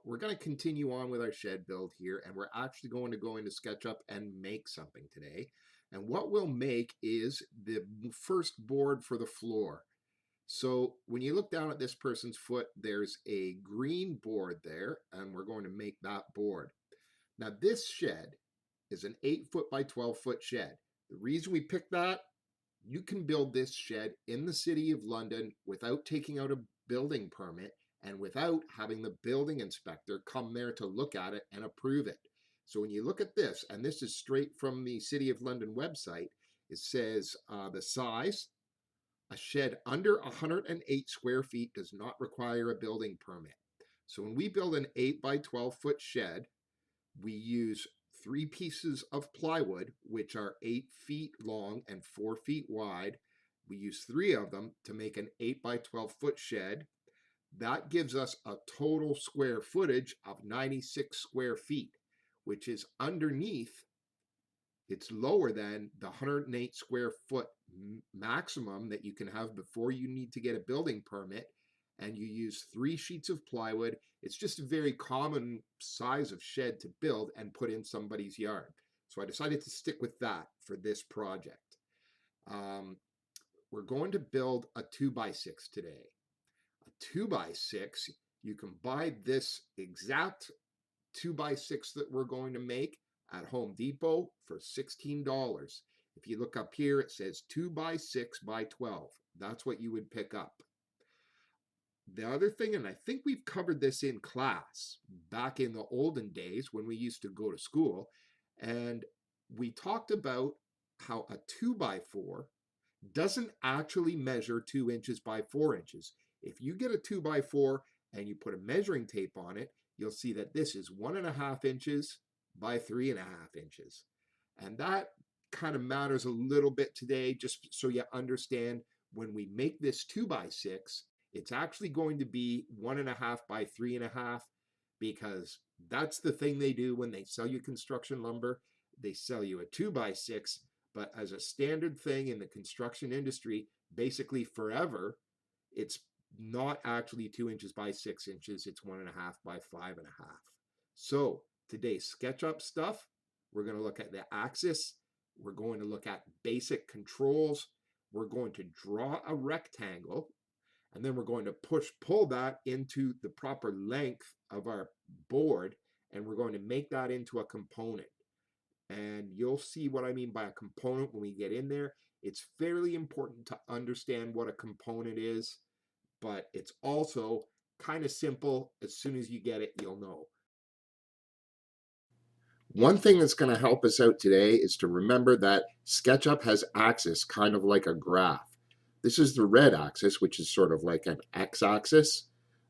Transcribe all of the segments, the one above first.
we're going to continue on with our shed build here, and we're actually going to go into SketchUp and make something today. And what we'll make is the first board for the floor. So when you look down at this person's foot, there's a green board there, and we're going to make that board. Now this shed is an 8-foot by 12-foot shed. The reason we picked that, you can build this shed in the city of London without taking out a building permit and without having the building inspector come there to look at it and approve it. So when you look at this, and this is straight from the City of London website, it says the size, a shed under 108 square feet does not require a building permit. So when we build an 8 by 12-foot shed, we use 3 pieces of plywood, which are 8 feet long and 4 feet wide. We use 3 of them to make an 8 by 12-foot shed. That gives us a total square footage of 96 square feet, which is underneath, it's lower than the 108 square foot maximum that you can have before you need to get a building permit. And you use 3 sheets of plywood. It's just a very common size of shed to build and put in somebody's yard. So I decided to stick with that for this project. We're going to build a 2x6 today. A 2x6, you can buy this exact 2x6 that we're going to make at Home Depot for $16. If you look up here, it says 2x6 by 12. That's what you would pick up. The other thing, and I think we've covered this in class back in the olden days when we used to go to school, and we talked about how a 2x4 doesn't actually measure 2 inches by 4 inches. If you get a 2x4 and you put a measuring tape on it, you'll see that this is 1.5 inches by 3.5 inches. And that kind of matters a little bit today, just so you understand when we make this 2x6, it's actually going to be 1.5 by 3.5, because that's the thing they do when they sell you construction lumber. They sell you a 2x6, but as a standard thing in the construction industry, basically forever, it's not actually 2 inches by 6 inches, it's 1.5 by 5.5. So today's SketchUp stuff, we're going to look at the axis, we're going to look at basic controls, we're going to draw a rectangle, and then we're going to pull that into the proper length of our board, and we're going to make that into a component. And you'll see what I mean by a component when we get in there. It's fairly important to understand what a component is, but it's also kind of simple. As soon as you get it, you'll know. One thing that's going to help us out today is to remember that SketchUp has axis kind of like a graph. This is the red axis, which is sort of like an x-axis.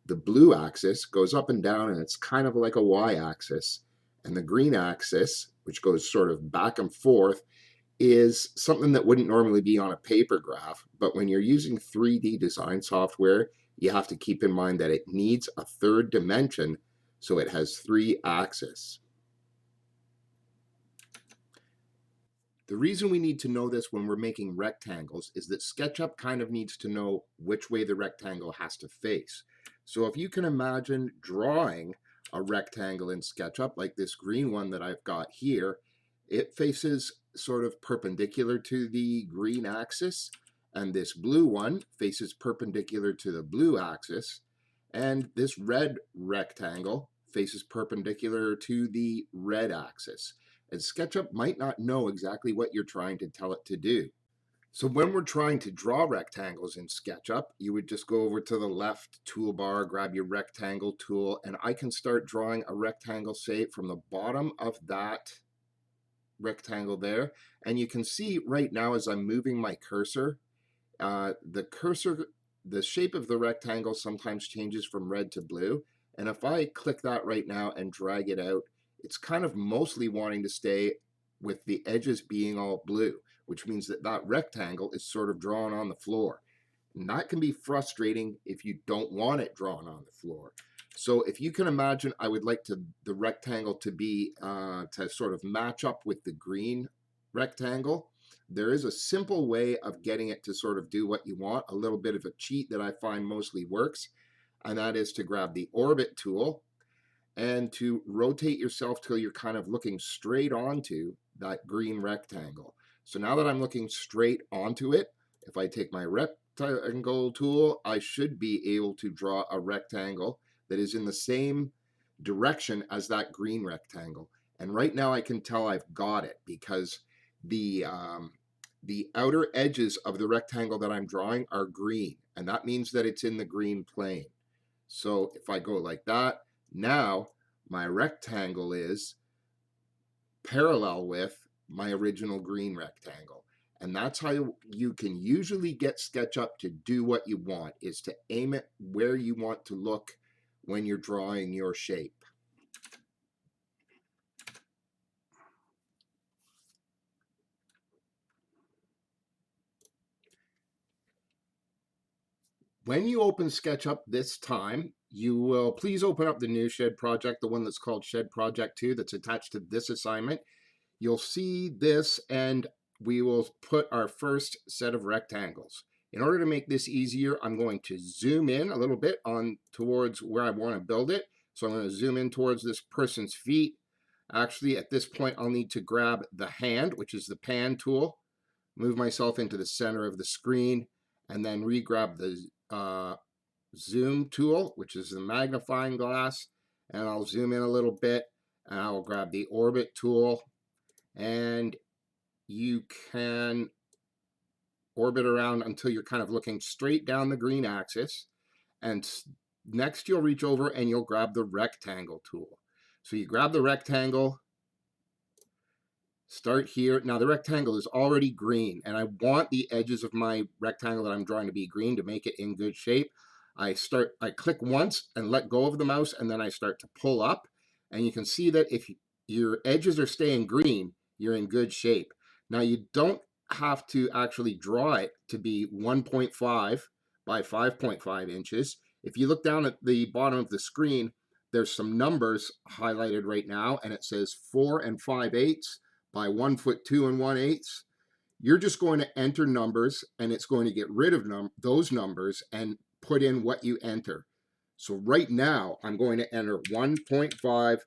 The blue axis goes up and down, and it's kind of like a y-axis. And the green axis, which goes sort of back and forth, is something that wouldn't normally be on a paper graph. But when you're using 3D design software, you have to keep in mind that it needs a third dimension, so it has 3 axes. The reason we need to know this when we're making rectangles is that SketchUp kind of needs to know which way the rectangle has to face. So if you can imagine drawing a rectangle in SketchUp, like this green one that I've got here, it faces sort of perpendicular to the green axis, and this blue one faces perpendicular to the blue axis, and this red rectangle faces perpendicular to the red axis. And SketchUp might not know exactly what you're trying to tell it to do. So when we're trying to draw rectangles in SketchUp, you would just go over to the left toolbar, grab your rectangle tool, and I can start drawing a rectangle, say, from the bottom of that rectangle there. And you can see right now as I'm moving my cursor, the shape of the rectangle sometimes changes from red to blue. And if I click that right now and drag it out, it's kind of mostly wanting to stay with the edges being all blue, which means that that rectangle is sort of drawn on the floor. And that can be frustrating if you don't want it drawn on the floor. So if you can imagine, I would like the rectangle to be, to sort of match up with the green rectangle. There is a simple way of getting it to sort of do what you want, a little bit of a cheat that I find mostly works, and that is to grab the orbit tool and to rotate yourself till you're kind of looking straight onto that green rectangle. So now that I'm looking straight onto it, if I take my rectangle tool, I should be able to draw a rectangle that is in the same direction as that green rectangle. And right now I can tell I've got it because the outer edges of the rectangle that I'm drawing are green, and that means that it's in the green plane. So if I go like that, now my rectangle is parallel with my original green rectangle. And that's how you can usually get SketchUp to do what you want, is to aim it where you want to look when you're drawing your shape. When you open SketchUp this time, you will please open up the new Shed project, the one that's called Shed Project 2 that's attached to this assignment. You'll see this, and we will put our first set of rectangles. In order to make this easier, I'm going to zoom in a little bit on towards where I want to build it. So I'm going to zoom in towards this person's feet. Actually, at this point, I'll need to grab the hand, which is the pan tool, move myself into the center of the screen, and then re-grab the zoom tool, which is the magnifying glass, and I'll zoom in a little bit, and I'll grab the orbit tool, and you can orbit around until you're kind of looking straight down the green axis, and next you'll reach over and you'll grab the rectangle tool. So you grab the rectangle, start here. Now the rectangle is already green, and I want the edges of my rectangle that I'm drawing to be green to make it in good shape. I click once and let go of the mouse, and then I start to pull up, and you can see that if your edges are staying green, you're in good shape. Now you don't have to actually draw it to be 1.5 by 5.5 inches. If you look down at the bottom of the screen, there's some numbers highlighted right now, and it says 4 5/8 by 1 foot 2 1/8. You're just going to enter numbers, and it's going to get rid of those numbers and put in what you enter. So right now I'm going to enter 1.5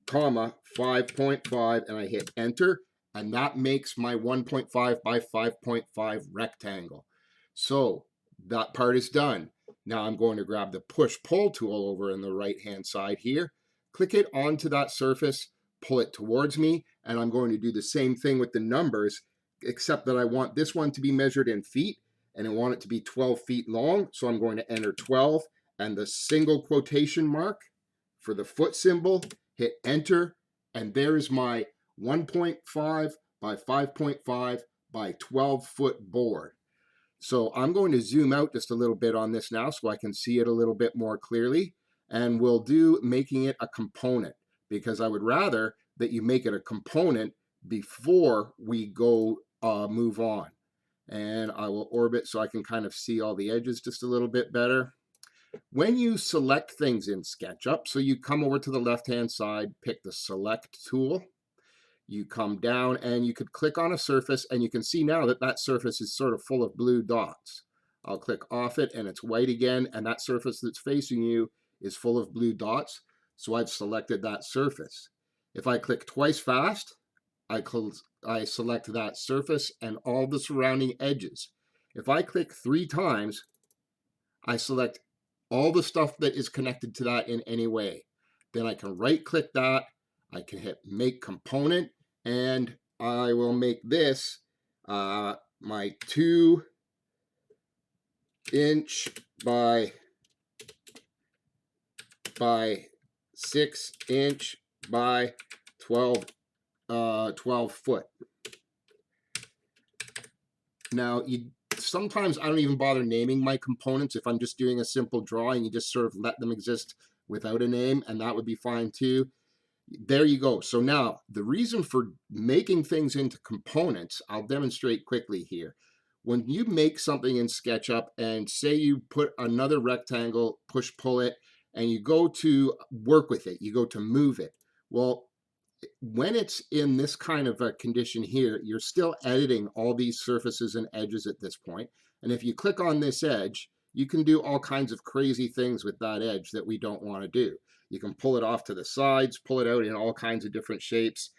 comma 5.5, and I hit enter, and that makes my 1.5 by 5.5 rectangle. So that part is done. Now I'm going to grab the push pull tool over in the right hand side here, click it onto that surface, pull it towards me, and I'm going to do the same thing with the numbers, except that I want this one to be measured in feet, and I want it to be 12 feet long. So I'm going to enter 12 and the single quotation mark for the foot symbol, hit enter, and there's my 1.5 by 5.5 by 12 foot board. So I'm going to zoom out just a little bit on this now so I can see it a little bit more clearly, and we'll do making it a component, because I would rather that you make it a component before we go move on. And I will orbit so I can kind of see all the edges just a little bit better. When you select things in SketchUp, so you come over to the left-hand side, pick the select tool, you come down and you could click on a surface, and you can see now that that surface is sort of full of blue dots. I'll click off it and it's white again, and that surface that's facing you is full of blue dots. So I've selected that surface. If I click twice fast, I select that surface and all the surrounding edges. If I click 3 times, I select all the stuff that is connected to that in any way. Then I can right click that, I can hit make component, and I will make this my 2" by 6" by 12 foot. Now, sometimes I don't even bother naming my components. If I'm just doing a simple drawing, you just sort of let them exist without a name, and that would be fine too. There you go. So now the reason for making things into components, I'll demonstrate quickly here. When you make something in SketchUp, and say you put another rectangle, push pull it, and you go to work with it, you go to move it. Well, when it's in this kind of a condition here, you're still editing all these surfaces and edges at this point. And if you click on this edge, you can do all kinds of crazy things with that edge that we don't want to do. You can pull it off to the sides, pull it out in all kinds of different shapes.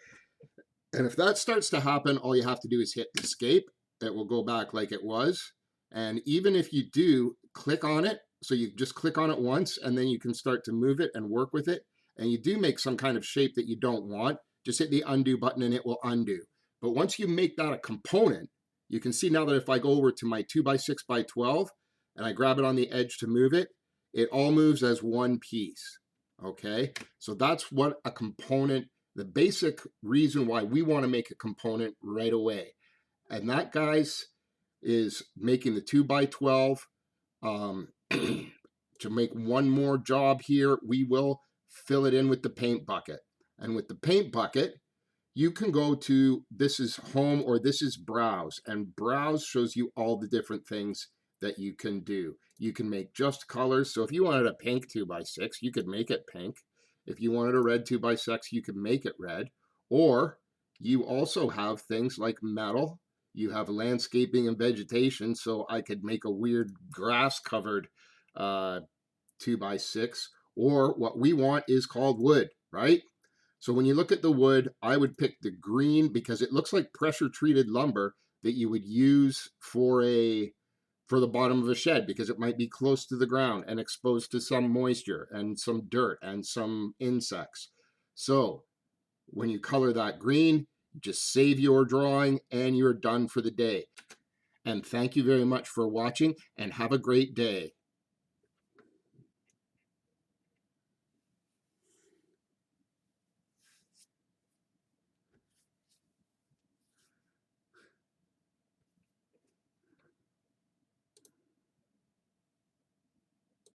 And if that starts to happen, all you have to do is hit escape. It will go back like it was. And even if you do, click on it. So you just click on it once and then you can start to move it and work with it. And you do make some kind of shape that you don't want, just hit the undo button and it will undo. But once you make that a component, you can see now that if I go over to my 2x6x12 and I grab it on the edge to move it, it all moves as one piece. Okay, so that's what a component, the basic reason why we want to make a component right away. And that, guys, is making the 2x12. To make one more job here, we will fill it in with the paint bucket. And with the paint bucket, you can go to, this is home or this is browse, and browse shows you all the different things that you can do. You can make just colors. So if you wanted a pink 2x6, you could make it pink. If you wanted a red 2x6, you could make it red. Or you also have things like metal. You have landscaping and vegetation. So I could make a weird grass covered 2x6. Or what we want is called wood, right? So when you look at the wood, I would pick the green because it looks like pressure treated lumber that you would use for the bottom of a shed, because it might be close to the ground and exposed to some moisture and some dirt and some insects. So when you color that green, just save your drawing and you're done for the day. And thank you very much for watching and have a great day.